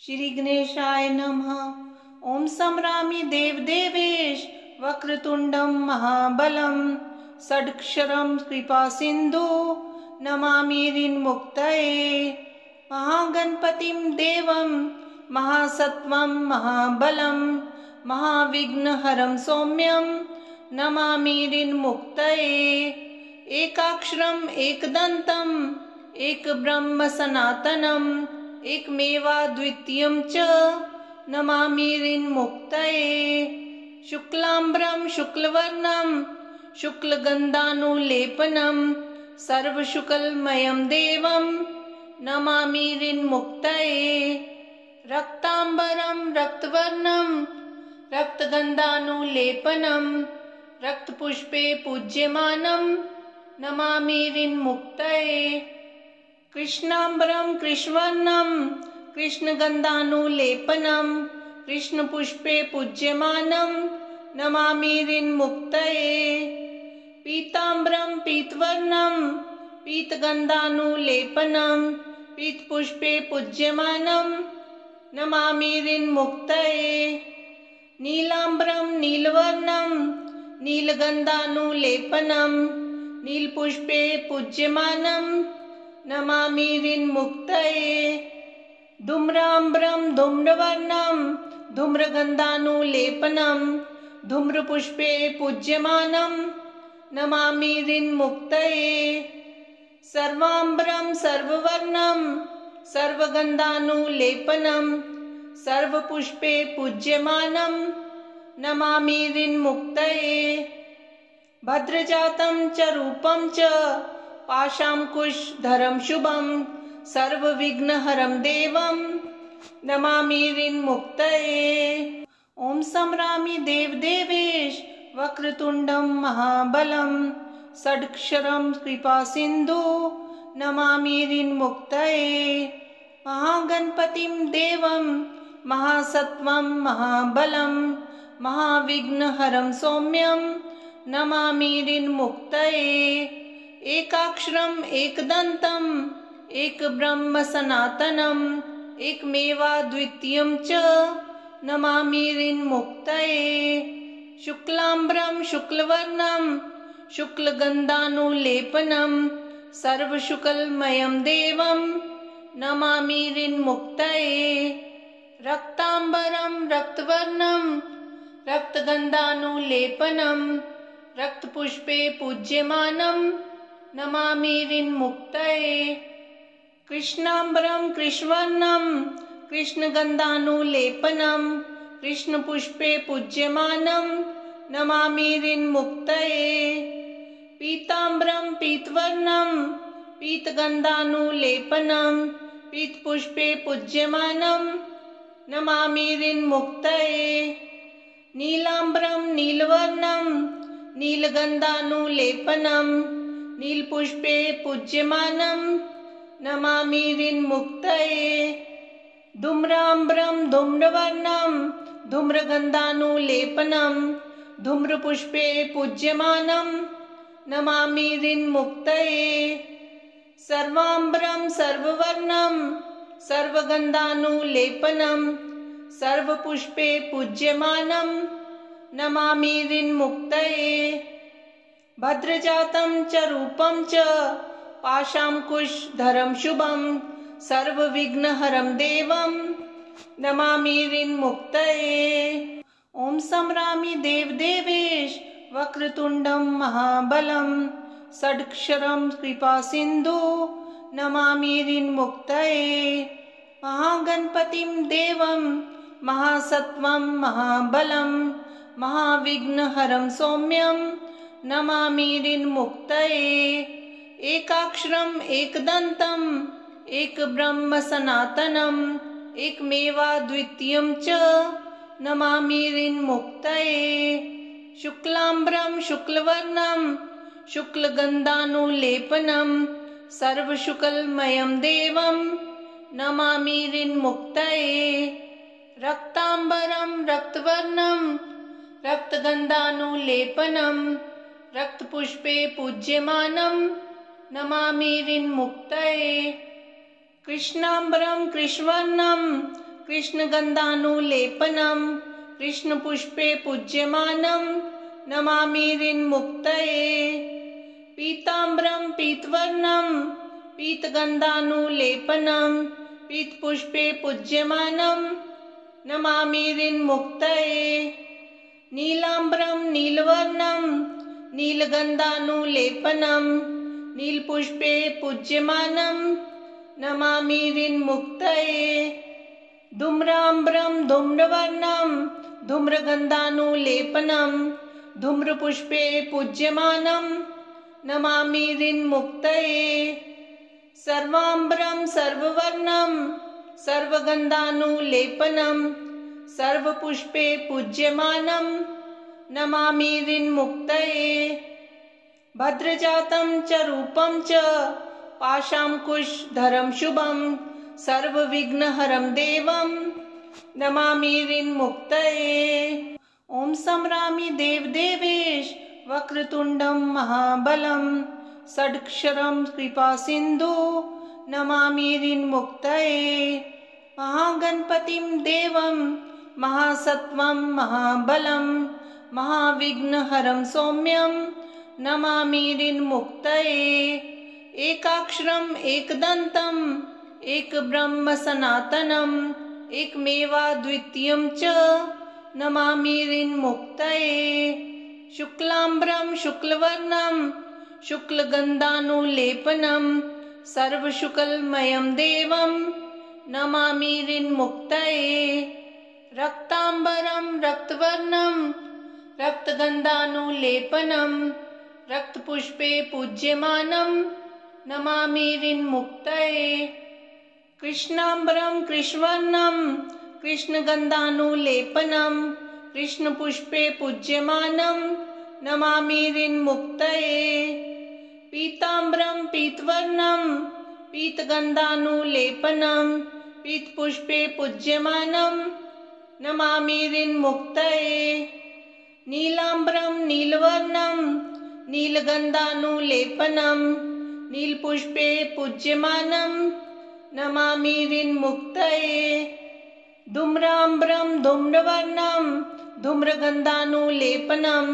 श्री गणेशाय नमः। ओम संभ्रामि देवदेवेश वक्रतुंडम महाबलम षडक्षरम कृपा सिंधु नमामि ऋन्मुक्तये। महागणपतिं देवं महासत्वं महाबलं महाविघ्नहरं सौम्यं नमामि ऋन्मुक्तये। एकाक्षरम् एकदन्तम् एक ब्रह्म सनातनम् एकमेवाद्वितीयं च नमामि ऋन्मुक्तये। शुक्लाम्बरं शुक्लवर्णं शुक्लगन्धानुलेपनं सर्वशुक्लमयं देवं नमामि ऋन्मुक्तये। रक्ताम्बरं रक्तवर्णं रक्तगन्धानुलेपनं रक्तपुष्पे पूज्यमानं नमामि ऋन्मुक्तये। कृष्णाम्बरं कृष्णवर्णं कृष्णगन्धानुलेपनं कृष्णपुष्पे पूज्यमानं नमामि ऋन्मुक्तये। पीताम्बरं पीतवर्णं पीतगन्धानुलेपनं पीतपुष्पे पूज्यमानं नमामि ऋन्मुक्तये। नीलाम्बरं नीलवर्णं नीलगन्धानुलेपनं नीलपुष्पे पूज्यमानं नमामि ऋन्मुक्तये। धूम्राम्बरं धूम्रवर्णं धूम्रगन्धानुलेपनं धूम्रपुष्पे पूज्यमानं नमामि ऋन्मुक्तये। सर्वाम्बरं सर्ववर्णं सर्वगन्धानुलेपनं सर्वपुष्पे पूज्यमानं नमामि ऋन्मुक्तये। भद्रजातं च रूपं च पाशांकुशधरं शुभं सर्वविघ्नहरं देवं नमामि ऋन्मुक्तये। ओम संभ्रामि देवदेवेश वक्रतुंडं महाबलं षडक्षरं कृपा सिंधु नमामि ऋन्मुक्तये। महागणपतिं देवं महासत्वं महाबलं महाविघ्नहरं सौम्यं नमामि ऋन्मुक्तये। एकाक्षरम् एकदन्तम् एक ब्रह्म सनातनम् एकमेवाद्वितीयं च नमामि ऋन्मुक्तये। शुक्लाम्बरं शुक्लवर्णं शुक्लगन्धानुलेपनं सर्वशुक्लमयं देवं नमामि ऋन्मुक्तये। रक्ताम्बरं रक्तवर्णं रक्तगन्धानुलेपनं रक्तपुष्पे पूज्यमानं नमामि ऋन्मुक्तये। कृष्णाम्बरं कृष्णवर्णं कृष्णगन्धानुलेपनं कृष्णपुष्पे पूज्यमानं नमामि ऋन्मुक्तये। पीताम्बरं पीतवर्णं पीतगन्धानुलेपनं पीतपुष्पे पूज्यमानं नमामि ऋन्मुक्तये। नीलाम्बरं नीलवर्णं नीलगन्धानुलेपनं नीलपुष्पे पूज्यमानं नमामि ऋन्मुक्तये। धूम्राम्बरं धूम्रवर्णं धूम्रगन्धानुलेपनं धूम्रपुष्पे पूज्यमानं नमामि ऋन्मुक्तये। सर्वाम्बरं सर्ववर्णं सर्वगन्धानुलेपनं सर्वपुष्पे पूज्यमानं नमामि ऋन्मुक्तये। भद्रजातं च रूपं च पाशांकुशधरं शुभं सर्वविघ्नहरं देवं नमामि ऋन्मुक्तये। ओम संभ्रामि देवदेवेश वक्रतुंडं महाबलं षडक्षरं कृपा सिंधु नमामि ऋन्मुक्तये। महागणपतिं देवं महासत्वं महाबलं महाविघ्नहरं सौम्यं नमामि ऋन्मुक्तये। एकाक्षरम् एकदन्तम् एक ब्रह्म सनातनम् एकमेवाद्वितीयं च नमामि ऋन्मुक्तये। शुक्लाम्बरं शुक्लवर्णं शुक्लगन्धानुलेपनं सर्वशुक्लमयं देवं नमामि ऋन्मुक्तये। रक्ताम्बरं रक्तवर्णं रक्तगन्धानुलेपनं रक्तपुष्पे पूज्यमानं नमामि ऋन्मुक्तये। कृष्णाम्बरं कृष्णवर्णं कृष्णगन्धानुलेपनं कृष्णपुष्पे पूज्यमानं नमामि ऋन्मुक्तये। पीताम्बरं पीतवर्णं पीतगन्धानुलेपनं पीतपुष्पे पूज्यमानं नमामि ऋन्मुक्तये। नीलाम्बरं नीलवर्णं नीलगन्धानुलेपनं नीलपुष्पे पूज्यमानं नमामि ऋन्मुक्तये। धूम्राम्बरं धूम्रवर्णं धूम्रगन्धानुलेपनं धूम्रपुष्पे पूज्यमानं नमामि ऋन्मुक्तये। सर्वाम्बरं सर्ववर्णं सर्वगन्धानुलेपनं सर्वपुष्पे पूज्यमानं नमामि ऋन्मुक्तये। भद्रजातं च रूपं च पाशाङ्कुशधरं शुभं सर्वविघ्नहरं देवं नमामि ऋन्मुक्तये। ॐ संरामि देवदेवेश वक्रतुण्डं महाबलं षडक्षरं कृपासिन्धु नमामि ऋन्मुक्तये। महागणपतिं देवं महासत्वं महाबलं महाविघ्नहरं सौम्यं नमामि ऋन्मुक्तये। एकाक्षरम् एकदन्तम् एकब्रह्म सनातनम् एकमेवाद्वितीयं च नमामि ऋन्मुक्तये। शुक्लाम्बरं शुक्लवर्णं शुक्लगन्धानुलेपनं सर्वशुक्लमयं देवं नमामि ऋन्मुक्तये। रक्ताम्बरं रक्तवर्णं रक्तगन्धानुलेपनं रक्तपुष्पे पूज्यमानं नमामि ऋन्मुक्तये। कृष्णाम्बरं कृष्णवर्णं कृष्णगन्धानुलेपनं कृष्णपुष्पे पूज्यमानं नमामि ऋन्मुक्तये। पीताम्बरं पीतवर्णं पीतगन्धानुलेपनं पीतपुष्पे पूज्यमानं नमामि ऋन्मुक्तये। नीलाम्बरं नीलवर्णं नीलगन्धानुलेपनं नीलपुष्पे पूज्यमानं नमामि ऋन्मुक्तये। धूम्राम्बरं धूम्रवर्णं धूम्रगन्धानुलेपनं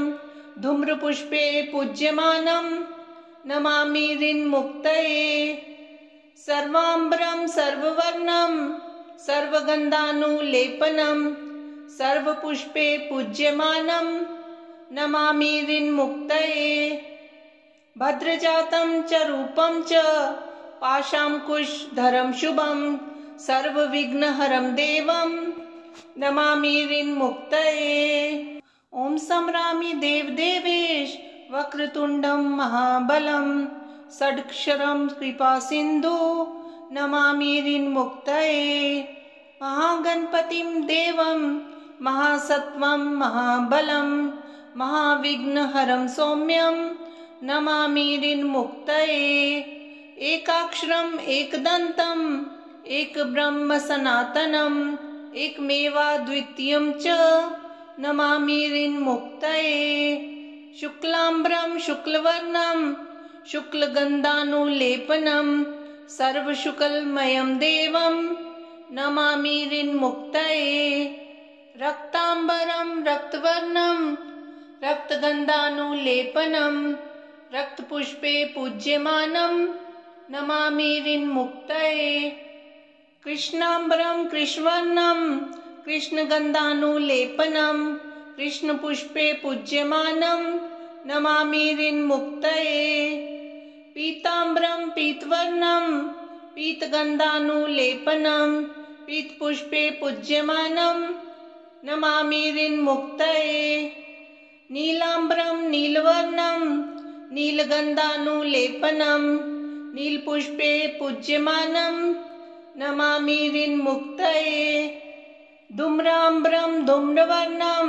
धूम्रपुष्पे पूज्यमानं नमामि ऋन्मुक्तये। सर्वाम्बरं सर्ववर्णं सर्वगन्धानुलेपनं सर्वपुष्पे पूज्यमानं नमामि ऋन्मुक्तये। भद्रजातं च रूपं च पाशाङ्कुशधरं शुभं सर्वविघ्नहरं देवं नमामि ऋन्मुक्तये। ॐ संरामि देवदेवेश वक्रतुण्डं महाबलं षडक्षरं कृपासिन्धु नमामि ऋन्मुक्तये। महागणपतिं देवं महासत्वं महाबलं महाविघ्नहरं सौम्यं नमामि ऋन्मुक्तये। एकाक्षरम् एकदन्तम् एकब्रह्म सनातनम् एकमेवाद्वितीयं च नमामि ऋन्मुक्तये। शुक्लाम्बरं शुक्लवर्णं शुक्लगन्धानुलेपनं सर्वशुक्लमयं देवं नमामि ऋन्मुक्तये। रक्ताम्बरं रक्तवर्णं रक्तगन्धानुलेपनं रक्तपुष्पे पूज्यमानं नमामि ऋन्मुक्तये। कृष्णाम्बरं कृष्णवर्णं कृष्णगन्धानुलेपनं कृष्णपुष्पे पूज्यमानं नमामि ऋन्मुक्तये। पीताम्बरं पीतवर्णं पीतगन्धानुलेपनं पीतपुष्पे पूज्यमानं नमामि ऋन्मुक्तये। नीलाम्बरं नीलवर्णं नीलगन्धानुलेपनं नीलपुष्पे पूज्यमानं नमामि ऋन्मुक्तये। धूम्राम्बरं धूम्रवर्णं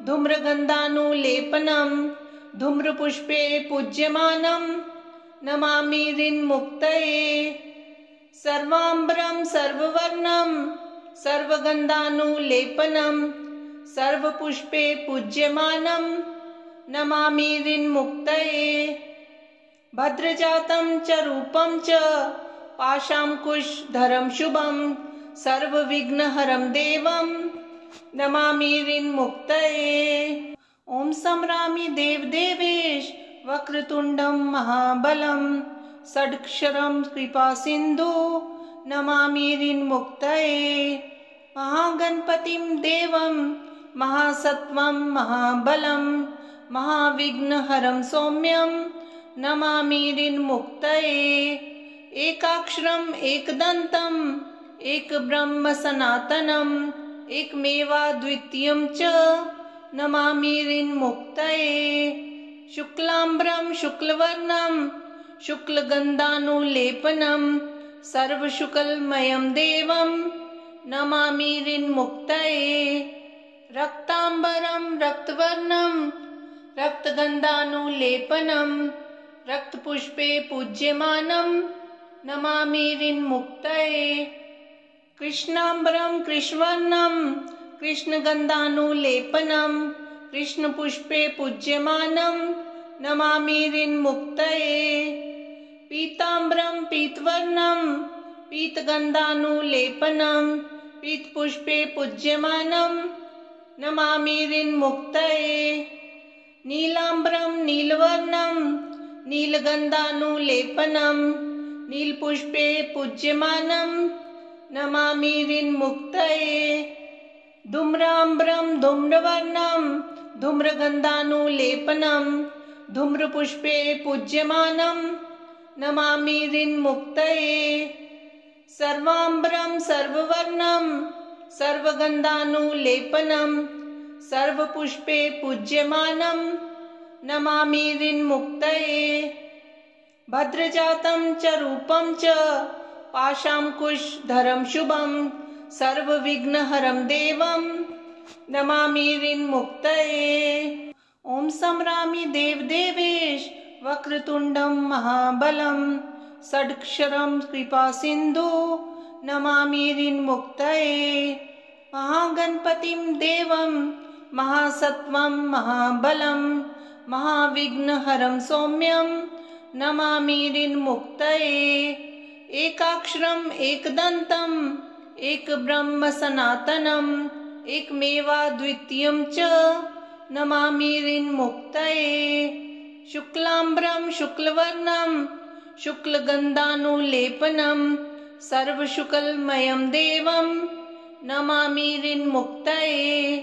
धूम्रगन्धानुलेपनं धूम्रपुष्पे पूज्यमानं नमामि ऋन्मुक्तये। सर्वाम्बरं सर्ववर्णं सर्वगन्धानुलेपनं सर्वपुष्पे पूज्यमानं नमामि ऋन्मुक्तये। भद्रजातं च रूपं च पाशाङ्कुशधरं शुभं सर्वविघ्नहरं देवं नमामि ऋन्मुक्तये। ॐ संरामि देवदेवेश वक्रतुण्डं महाबलं षडक्षरं कृपासिन्धु नमामि ऋन्मुक्तये। महागणपतिं देवं महासत्वं महाबलं महाविघ्नहरं सौम्यं नमामि ऋन्मुक्तये। एकाक्षरम् एकदन्तम् एकब्रह्म सनातनम् एकमेवाद्वितीयं च नमामि ऋन्मुक्तये। शुक्लाम्बरं शुक्लवर्णं शुक्लगन्धानुलेपनं सर्वशुक्लमयं देवं नमामि ऋन्मुक्तये। रक्ताम्बरं रक्तवर्णं रक्तगन्धानुलेपनं रक्तपुष्पे पूज्यमानं नमामि ऋन्मुक्तये। कृष्णाम्बरं कृष्णवर्णं कृष्णगन्धानुलेपनं कृष्णपुष्पे पूज्यमानं नमामि ऋन्मुक्तये। पीताम्बरं पीतवर्णं पीतगन्धानुलेपनं पीतपुष्पे पूज्यमानं नमामि ऋन्मुक्तये। नीलाम्बरं नीलवर्णं नीलगन्धानुलेपनं नीलपुष्पे पूज्यमानं नमामि ऋन्मुक्तये। धूम्राम्बरं धूम्रवर्णं धूम्रगन्धानुलेपनं धूम्रपुष्पे पूज्यमानं नमामि ऋन्मुक्तये। सर्वाम्बरं सर्ववर्णं सर्वगन्धानुलेपनं सर्वपुष्पे पूज्यमानं नमामि ऋन्मुक्तये। भद्रजातं च रूपं च पाशाङ्कुशधरं शुभं सर्वविघ्नहरं देवं नमामि ऋन्मुक्तये। ॐ संरामि देवदेवेश वक्रतुण्डं महाबलं षडक्षरं कृपासिन्धु नमामि ऋन्मुक्तये। महागणपतिं देवं महासत्वं महाबलं महाविघ्नहरं सौम्यं नमामि ऋन्मुक्तये। एकाक्षरम् एकदन्तम् एकब्रह्म सनातनम् एकमेवाद्वितीयं च नमामि ऋन्मुक्तये। शुक्लाम्बरं शुक्लवर्णं शुक्लगन्धानुलेपनं सर्वशुक्लमयं देवं नमामि ऋन्मुक्तये।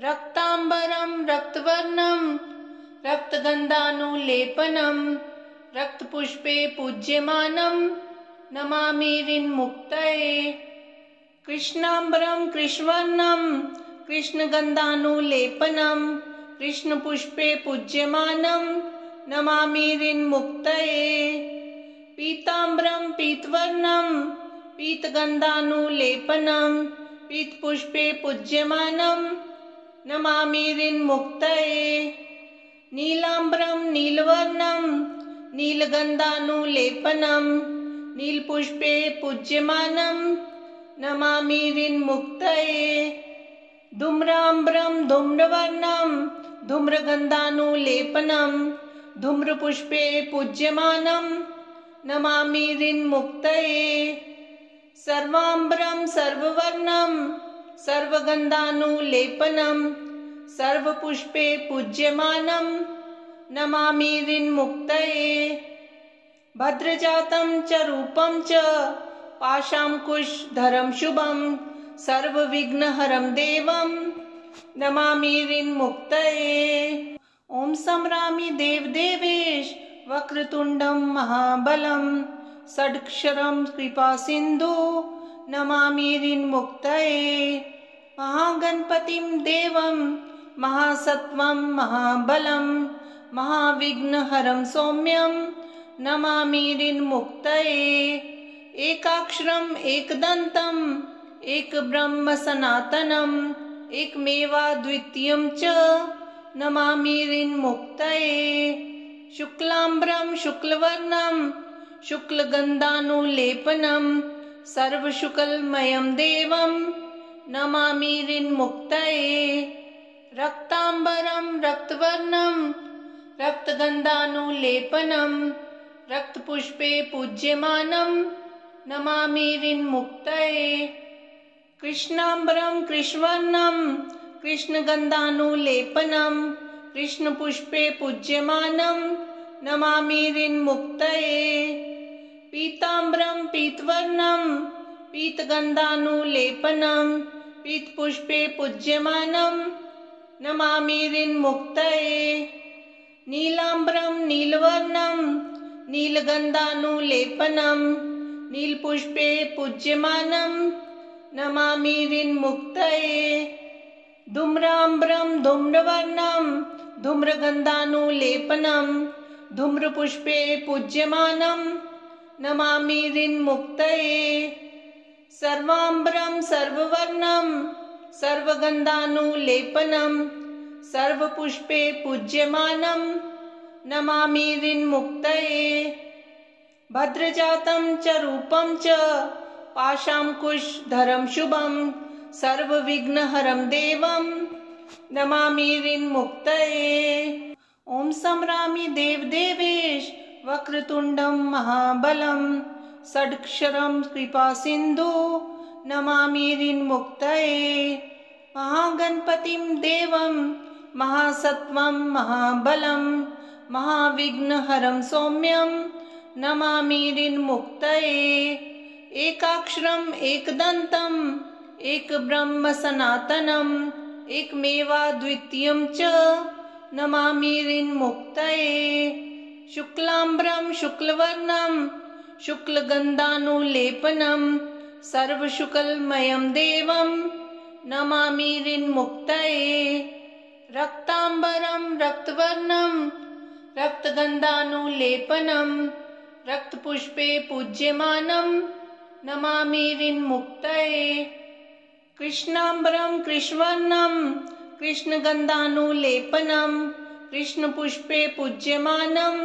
रक्ताम्बरं रक्तवर्णं रक्तगन्धानुलेपनं रक्तपुष्पे पूज्यमानं नमामि ऋन्मुक्तये। कृष्णाम्बरं कृष्णवर्णं कृष्णगन्धानुलेपनं कृष्णपुष्पे पूज्यमानं नमामि ऋन्मुक्तये। पीताम्बरं पीतवर्णं पीतगन्धानुलेपनं पीतपुष्पे पूज्यमानं नमामि ऋन्मुक्तये। नीलाम्बरं नीलवर्णं नीलगन्धानुलेपनं नीलपुष्पे पूज्यमानं नमामि ऋन्मुक्तये। धूम्राम्बरं धूम्रवर्णं धूम्रगन्धानुलेपनं धूम्रपुष्पे पूज्यमानं नमामि ऋन्मुक्तये। सर्वाम्बरं सर्ववर्णं सर्वगन्धानुलेपनं सर्वपुष्पे पूज्यमानं नमामि ऋन्मुक्तये। भद्रजातं च रूपं च पाशाङ्कुशधरं शुभं सर्वविघ्नहरं देवं नमामि ऋन्मुक्तये। ॐ संरामि देवदेवेश वक्रतुण्डं महाबलं षडक्षरं कृपासिन्धु नमामि ऋन्मुक्तये। महागणपतिं देवं महासत्वं महाबलं महाविघ्नहरं सौम्यं नमामि ऋन्मुक्तये। एकाक्षरम् एकदन्तम् एकब्रह्म सनातनम् एकमेवाद्वितीयं च नमामि ऋन्मुक्तये। शुक्लाम्बरं शुक्लवर्णं शुक्लगन्धानुलेपनं सर्वशुक्लमयं देवं नमामि ऋन्मुक्तये। रक्ताम्बरं रक्तवर्णं रक्तगन्धानुलेपनं रक्तपुष्पे पूज्यमानं नमामि ऋन्मुक्तये। कृष्णाम्बरं कृष्णवर्णं कृष्णगन्धानुलेपनं कृष्णपुष्पे पूज्यमानं नमामि ऋन्मुक्तये। पीताम्बरं पीतवर्णं पीतगन्धानुलेपनं पीतपुष्पे पूज्यमानं नमामि ऋन्मुक्तये। नीलाम्बरं नीलवर्णं नीलगन्धानुलेपनं नीलपुष्पे पूज्यमानं नमामि ऋन्मुक्तये। धूम्राम्बरं धूम्रवर्णं धूम्रगन्धानुलेपनं धूम्रपुष्पे पूज्यमानं नमामि ऋन्मुक्तये। सर्वाम्बरं सर्ववर्णं सर्वगन्धानुलेपनं सर्वपुष्पे पूज्यमानं नमामि ऋन्मुक्तये। भद्रजातं च रूपं च पाशाङ्कुशधरं शुभं सर्वविघ्नहरं देवं नमामि ऋन्मुक्तये। ॐ संरामि देवदेवेश वक्रतुण्डं महाबलं षड्क्षरं कृपासिन्धु नमामि ऋन्मुक्तये। महागणपतिं देवं महासत्वं महाबलं महाविघ्नहरं सौम्यं नमामि ऋन्मुक्तये। एकाक्षरम् एकदन्तम् एकब्रह्म सनातनम् एकमेवाद्वितीयं च नमामि ऋन्मुक्तये। शुक्लाम्बरं शुक्लवर्णं शुक्लगन्धानुलेपनं सर्वशुक्लमयं देवं नमामि ऋन्मुक्तये। रक्ताम्बरं रक्तवर्णं रक्तगन्धानुलेपनं रक्तपुष्पे पूज्यमानं नमामि ऋन्मुक्तये। कृष्णाम्बरं कृष्णवर्णं कृष्णगन्धानुलेपनं कृष्णपुष्पे पूज्यमानं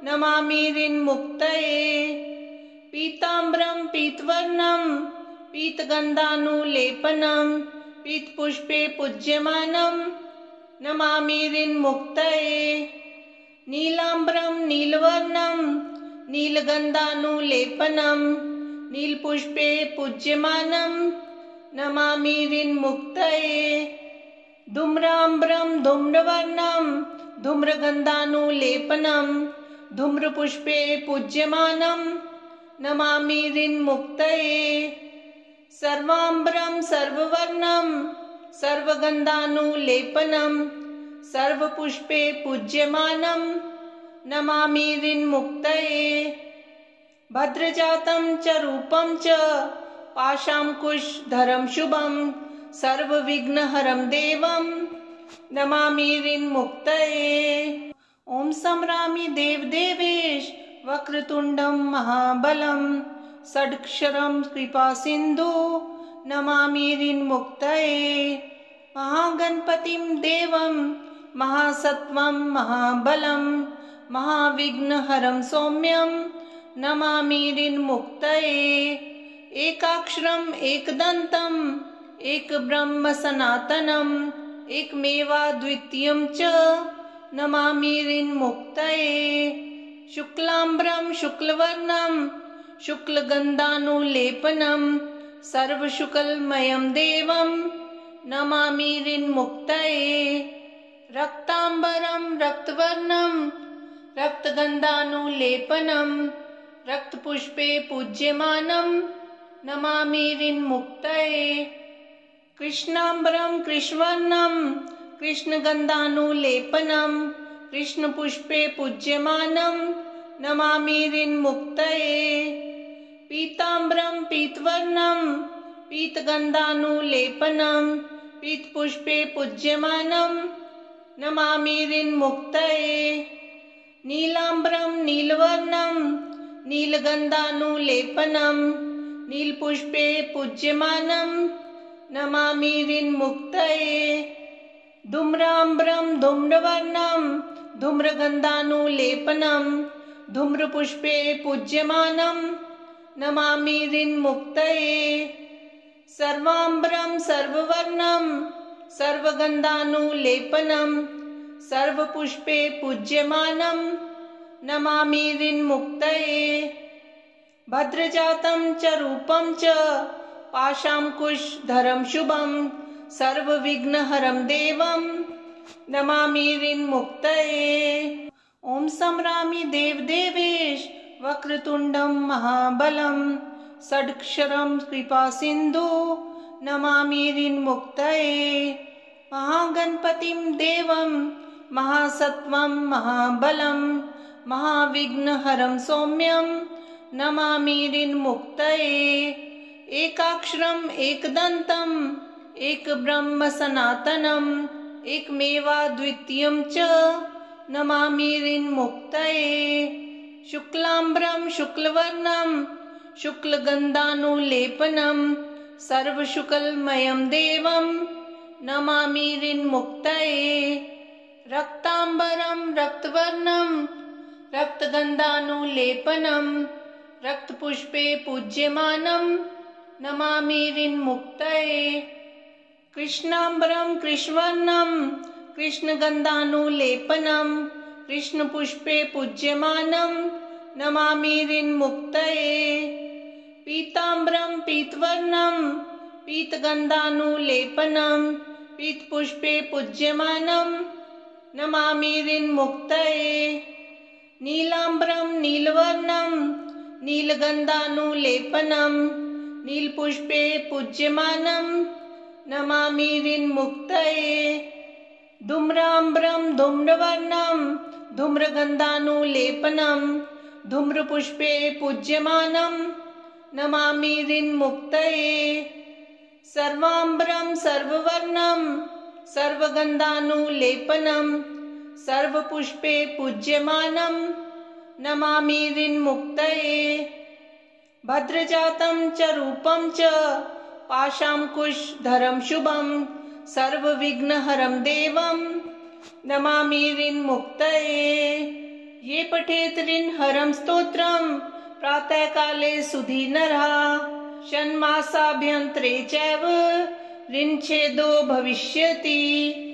नमामि ऋन्मुक्तये। पीताम्बरं पीतवर्णं पीतगन्धानुलेपनं पीतपुष्पे पूज्यमानं नमामि ऋन्मुक्तये। नीलाम्बरं नीलवर्णं नीलगन्धानुलेपनं नीलपुष्पे पूज्यमानं नमामि ऋन्मुक्तये। धूम्राम्बरं धूम्रवर्णं धूम्रगन्धानुलेपनं धूम्रपुष्पे पूज्यमानं नमामि ऋन्मुक्तये। सर्वाम्बरं सर्ववर्णं सर्वगन्धानुलेपनं सर्वपुष्पे पूज्यमानं नमामि ऋन्मुक्तये। भद्रजातं च रूपं च पाशाङ्कुशधरं शुभं सर्वविघ्नहरं देवं नमामि ऋन्मुक्तये। ॐ संरामि देवदेवेश वक्रतुण्डं महाबलं षड्क्षरं कृपासिन्धु नमामि ऋन्मुक्तये। महागणपतिं देवं महासत्वं महाबलं महाविघ्नहरं सौम्यं नमामि ऋन्मुक्तये। एकाक्षरम् एकदन्तम् एकब्रह्म सनातनम् एकमेवाद्वितीयं च नमामि ऋन्मुक्तये। शुक्लाम्बरं शुक्लवर्णं शुक्लगन्धानुलेपनं सर्वशुक्लमयं देवं नमामि ऋन्मुक्तये। रक्ताम्बरं रक्तवर्णं रक्तगन्धानुलेपनं रक्तपुष्पे पूज्यमानं नमामि ऋन्मुक्तये। कृष्णाम्बरं कृष्णवर्णं कृष्णगन्धानुलेपनं कृष्णपुष्पे पूज्यमानं नमामि ऋन्मुक्तये। पीताम्बरं पीतवर्णं पीतगन्धानुलेपनं पीतपुष्पे पूज्यमानं नमामि ऋन्मुक्तये। नीलाम्बरं नीलवर्णं नीलगन्धानुलेपनं नीलपुष्पे पूज्यमानं नमामि ऋन्मुक्तये। धूम्राम्बरं धूम्रवर्णं धूम्रगन्धानुलेपनं धूम्रपुष्पे पूज्यमानं नमामि ऋन्मुक्तये। सर्वाम्बरं सर्ववर्णं सर्वगन्धानुलेपनं सर्वपुष्पे पूज्यमानं नमामि ऋन्मुक्तये। भद्रजातं च रूपं च पाशांकुशधरं शुभं सर्वविघ्नहरं देवं नमामि ऋन्मुक्तये। ॐ संरामि देवदेवेश वक्रतुण्डं महाबलं षडक्षरं कृपासिन्धु नमामि ऋन्मुक्तये। महागणपतिं देवं महासत्वं महाबलं महाविघ्नहरं सौम्यं नमामि ऋन्मुक्तये। एकाक्षरम् एकदन्तम् एकब्रह्म सनातनम् एकमेवाद्वितीयं च नमामि ऋन्मुक्तये। शुक्लाम्बरं शुक्लवर्णं शुक्लगन्धानुलेपनं सर्वशुक्लमयं देवं नमामि ऋन्मुक्तये। रक्ताम्बरं रक्तवर्णं रक्तगन्धानुलेपनं रक्तपुष्पे पूज्यमानं नमामि ऋन्मुक्तये। कृष्णाम्बरं कृष्णवर्णं कृष्णगन्धानुलेपनं कृष्णपुष्पे पूज्यमानं नमामि ऋन्मुक्तये। पीताम्बरं पीतवर्णं पीतगन्धानुलेपनं पीतपुष्पे पूज्यमानं नमामि ऋन्मुक्तये। नीलाम्बरं नीलवर्णं नीलगन्धानुलेपनं नीलपुष्पे पूज्यमानं नमामि ऋन्मुक्तये। धूम्राम्बरं धूम्रवर्णं धूम्रगन्धानुलेपनं धूम्रपुष्पे पूज्यमानं नमामि ऋन्मुक्तये। सर्वाम्बरं सर्ववर्णं सर्वगन्धानुलेपनं सर्वपुष्पे पूज्यमानं नमामि ऋन्मुक्तये। भद्रजातं च रूपं च पाशांकुशधरं शुभं सर्वविघ्नहरं देवं नमामि ऋन्मुक्तये। ये पठेत ऋन्हरं स्तोत्रं प्रातःकाले सुधीनरः षण्मासाभ्यन्तरे चैव ऋन्छेदो भविष्यति।